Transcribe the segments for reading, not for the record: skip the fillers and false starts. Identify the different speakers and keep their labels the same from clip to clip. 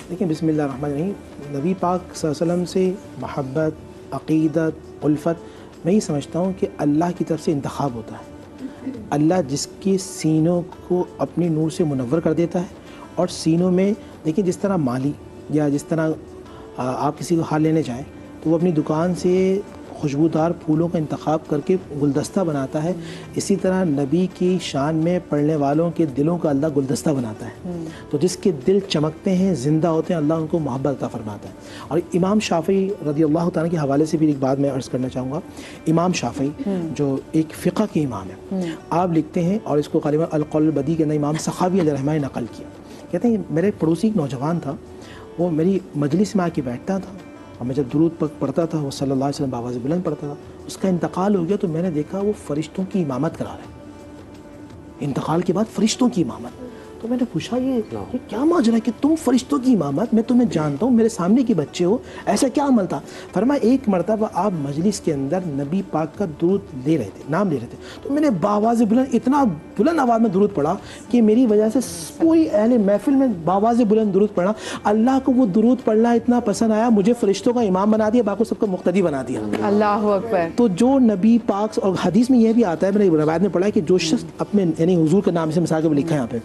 Speaker 1: देखिए बिस्मिल्लाहिर्रहमानिर्रहीम, नबी पाक सल्लल्लाहु अलैहि वसल्लम से महब्बत, अक़ीदत, उल्फ़त, मैं ये समझता हूँ कि अल्लाह की तरफ से इंतखाब होता है। अल्लाह जिसके सीनों को अपनी नूर से मुनव्वर कर देता है, और सीनों में देखिए जिस तरह माली या जिस तरह आप किसी को हार लेने जाएँ तो वो अपनी दुकान से खुशबूदार फूलों का इंतखाब करके गुलदस्ता बनाता है, इसी तरह नबी की शान में पढ़ने वालों के दिलों का अल्लाह गुलदस्ता बनाता है। तो जिसके दिल चमकते हैं, ज़िंदा होते हैं, अल्लाह उनको मोहब्बत अता फरमाता है। और इमाम शाफ़ी रज़ी अल्लाह तआला के हवाले से भी एक बात मैं अर्ज़ करना चाहूँगा। इमाम शाफ़ी जो एक फ़िक़्ह के इमाम है, आप लिखते हैं, और इसको ग़ालिबन अल-क़ौल अल-बदी के अंदर इमाम सख़ावी अलैहिर्रहमा ने नक़ल किया। कहते हैं मेरे पड़ोसी एक नौजवान था, वो मेरी मजलिस में आके बैठता था, और मैं जब दुरूद पढ़ता था वो सल्लल्लाहु अलैहि वसल्लम बावाज़ बुलंद पढ़ता था। उसका इंतकाल हो गया तो मैंने देखा वो फ़रिश्तों की इमामत करा रहा है, इंतकाल के बाद फ़रिश्तों की इमामत। तो मैंने पूछा ये क्या माजरा है कि तुम फ़रिश्तों की इमामत, मैं तुम्हें जानता हूँ, मेरे सामने के बच्चे हो, ऐसा क्या अमल था? फरमाया एक मरतबा आप मजलिस के अंदर नबी पाक का दुरूद ले रहे थे, नाम ले रहे थे, तो मैंने बावाज़ बुलंद, इतना बुलंद आवाज़ में दुरूद पढ़ा कि मेरी वजह से पूरी अहले महफिल में बावाज़ बुलंद दुरूद पढ़ा। अल्लाह को वो दुरूद पढ़ना इतना पसंद आया, मुझे फ़रिश्तों का इमाम बना दिया, बाकी सबका मुक़्तदी बना दिया।
Speaker 2: अल्लाहु अकबर।
Speaker 1: तो जो नबी पाक, और हदीस में यह भी आता है, मैंने रवायत में पढ़ा है कि जो शख्स अपने यानी हुजूर का नाम से मिसाल के लिखा है, यहाँ पे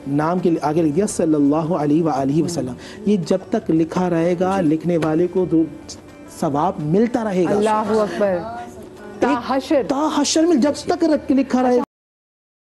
Speaker 1: नाम के आगे लिख दिया सल्लल्लाहु अलैहि वसल्लम, ये जब तक लिखा रहेगा लिखने वाले को सवाब मिलता रहेगा।
Speaker 2: अल्लाहु अकबर। ता हशर
Speaker 1: में जब तक लिखा रहेगा।